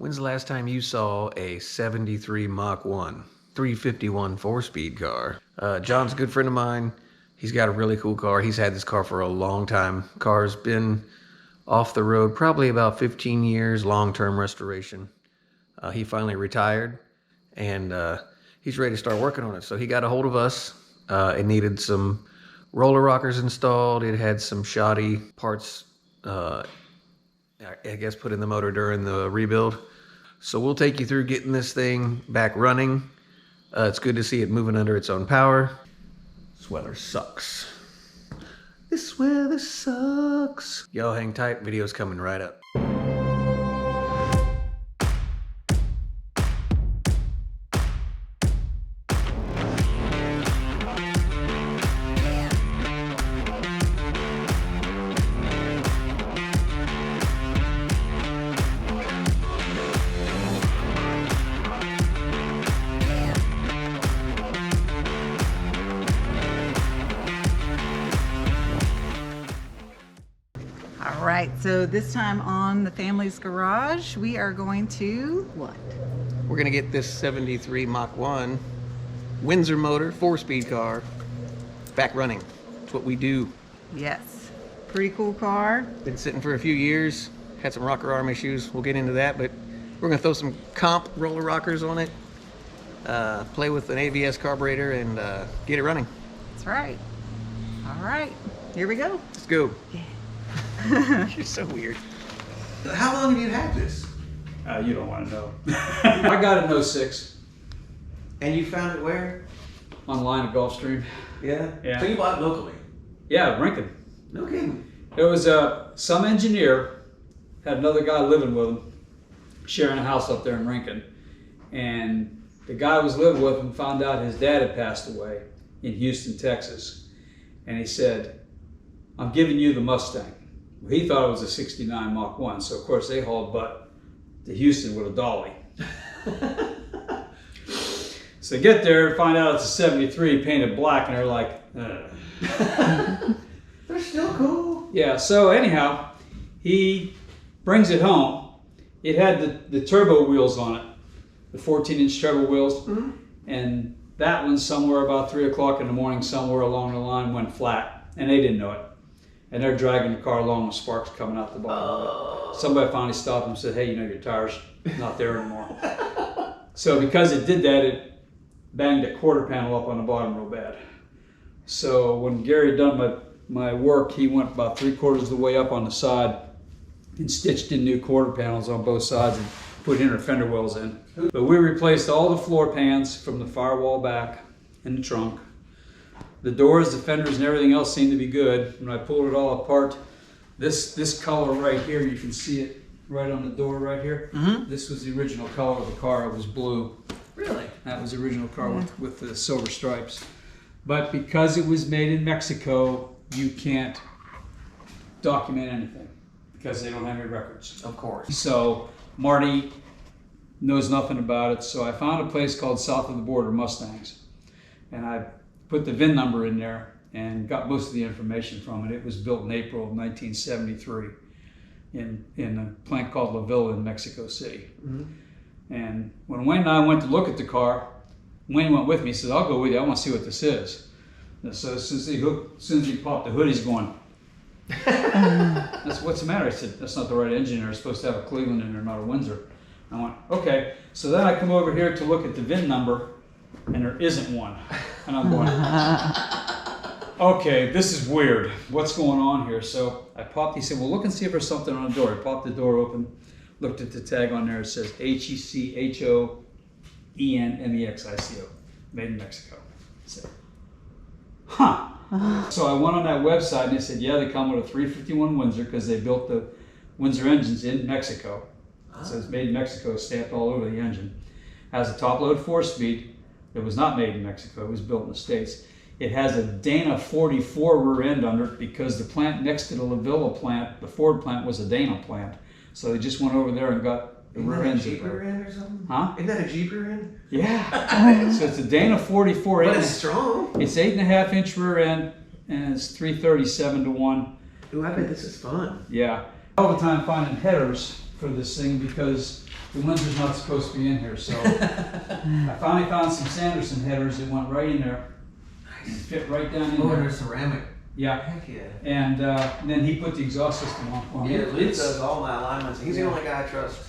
When's the last time you saw a 73 Mach 1, 351 4-speed car? John's a good friend of mine. He's got a really cool car. He's had this car for a long time. Car's been off the road probably about 15 years, long-term restoration. He finally retired, and he's ready to start working on it. So he got a hold of us. It needed some roller rockers installed. It had some shoddy parts, I guess, put in the motor during the rebuild. So we'll take you through getting this thing back running. It's good to see it moving under its own power. This weather sucks. This weather sucks. Y'all hang tight, video's coming right up. All right, so this time on the family's garage, we are going to what? We're gonna get this 73 Mach 1 Windsor motor 4-speed car back running. That's what we do. Yes, pretty cool car. Been sitting for a few years, had some rocker arm issues. We'll get into that, but we're gonna throw some comp roller rockers on it, play with an ABS carburetor, and get it running. That's right. All right, here we go. Let's go. Yeah. You're so weird. How long have you had this? You don't want to know. I got it in 06. And you found it where? Online at Gulfstream. Yeah? Yeah. So you bought it locally? Yeah, Rincon. No kidding. It was some engineer had another guy living with him, sharing a house up there in Rincon. And the guy was living with him found out his dad had passed away in Houston, Texas. And he said, "I'm giving you the Mustang." Well, he thought it was a 69 Mach 1, so of course they hauled butt to Houston with a dolly. So they get there and find out it's a 73 painted black, and they're like, ugh. They're still cool. Yeah, so anyhow, he brings it home. It had the turbo wheels on it, the 14-inch turbo wheels, and that one somewhere about 3 o'clock in the morning, somewhere along the line, went flat, and they didn't know it. And they're dragging the car along with sparks coming out the bottom of it. Somebody finally stopped them and said, "Hey, you know, your tire's not there anymore." So because it did that, it banged a quarter panel up on the bottom real bad. So when Gary done my work, he went about 3/4 of the way up on the side and stitched in new quarter panels on both sides and put inner fender wells in. But we replaced all the floor pans from the firewall back in the trunk. The doors, the fenders, and everything else seemed to be good. When I pulled it all apart, this color right here, you can see it right on the door right here. This was the original color of the car. It was blue. Really? That was the original car with the silver stripes. But because it was made in Mexico, you can't document anything because they don't have any records. Of course. So Marty knows nothing about it. So I found a place called South of the Border Mustangs, and I put the VIN number in there and got most of the information from it. It was built in April of 1973 in a plant called La Villa in Mexico City. And when Wayne and I went to look at the car, Wayne went with me. He said, "I'll go with you. I want to see what this is." And so as soon as he popped the hood, he's going, "That's what's the matter?" I said, "That's not the right engine. They're supposed to have a Cleveland in there, not a Windsor." I went, "Okay." So then I come over here to look at the VIN number, and there isn't one. And I'm going, "Okay, this is weird. What's going on here?" So I popped, he said, "Well, look and see if there's something on the door." I popped the door open, looked at the tag on there. It says HECHOENMEXICO, made in Mexico. I said, "Huh." So I went on that website and they said, "Yeah, they come with a 351 Windsor because they built the Windsor engines in Mexico." So it's made in Mexico, stamped all over the engine. Has a top load 4-speed. It was not made in Mexico, it was built in the States. It has a Dana 44 rear end under it because the plant next to the La Villa plant, the Ford plant, was a Dana plant. So they just went over there and got the rear ends. Isn't that a Jeep rear end or something? Huh? Isn't that a Jeep rear end? Yeah. So it's a Dana 44. But it's strong. It's 8.5-inch rear end and it's 337 to 1. Ooh, I bet this is fun. Yeah. All the time finding headers for this thing because the Windsor's not supposed to be in here. So I finally found some Sanderson headers that went right in there. Fit right down in there. they're ceramic. Yeah. Heck yeah. And then he put the exhaust system on for me. Yeah, Luke does all my alignments. He's the only guy I trust.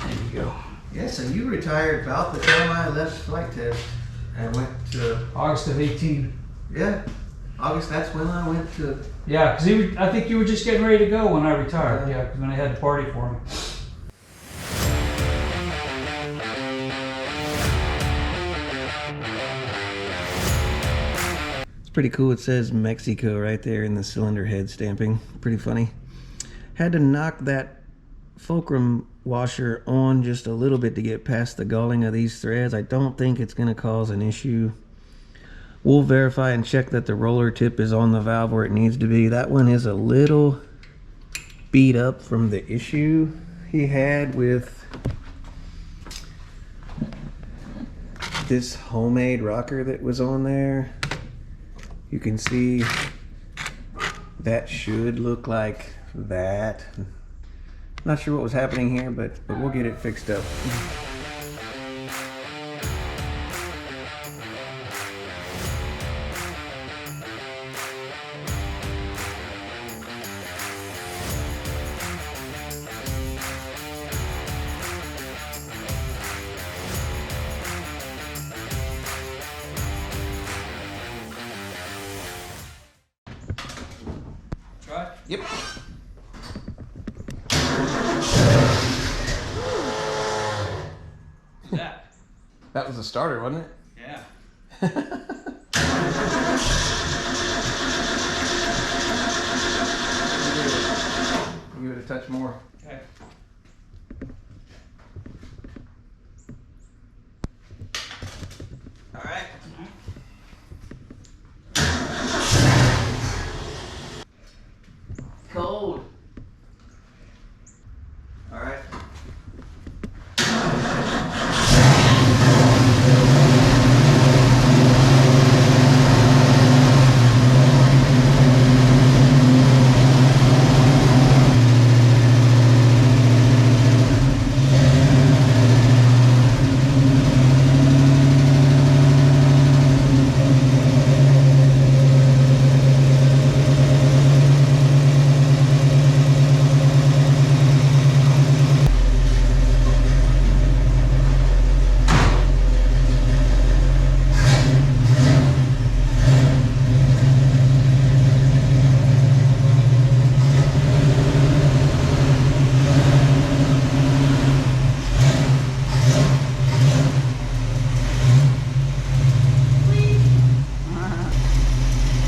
There you go. Yeah, so you retired about the time I left flight test and went to, August of 18. yeah, August, that's when I went to. Yeah, because I think you were just getting ready to go when I retired. Yeah, because when I had the party for me. It's pretty cool. It says Mexico right there in the cylinder head stamping. Pretty funny. Had to knock that fulcrum washer on just a little bit to get past the galling of these threads. I don't think it's going to cause an issue. We'll verify and check that the roller tip is on the valve where it needs to be. That one is a little beat up from the issue he had with this homemade rocker that was on there. You can see that should look like that. Not sure what was happening here, but we'll get it fixed up. Right? Yep. That. That was the starter, wasn't it? Yeah. Give it a touch more. Okay. All right. Cold. All right.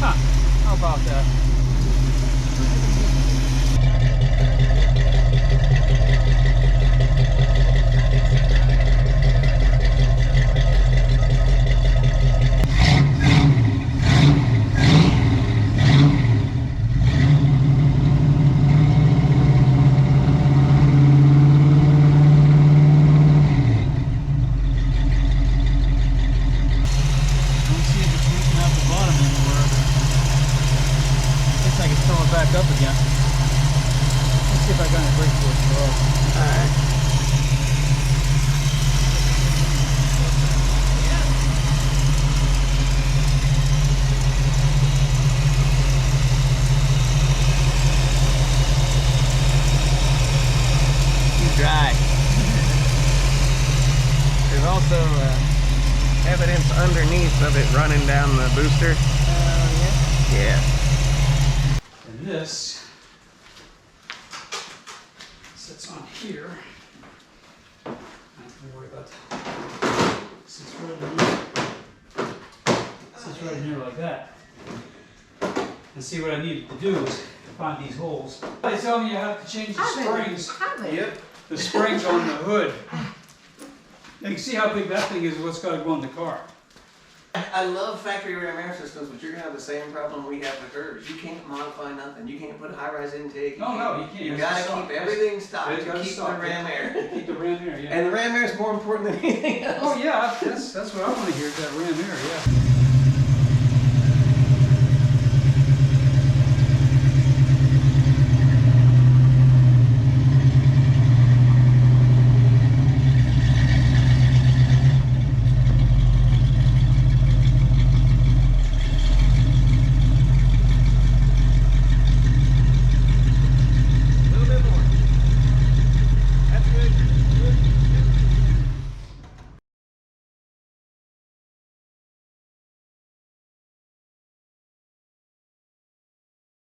How about that? Back up again. Let's see if I got any brake force at all. All right. He's dry. There's also evidence underneath of it running down the booster. Yeah. Yeah. And this sits on here. I don't have to worry about that. Sits right in here. Sits right in here like that. And see what I needed to do is find these holes. They tell me I have to change the springs. Yep. The springs on the hood. You can see how big that thing is, what's got to go in the car. I love factory ram air systems, but you're gonna have the same problem we have with hers. You can't modify nothing. You can't put high-rise intake. No, you can't. You It's gotta stock. keep everything stock It's to gotta keep stock. the ram air. Keep the ram air, yeah. And the ram air is more important than anything else. Oh yeah, that's what I want to hear, is that ram air, yeah.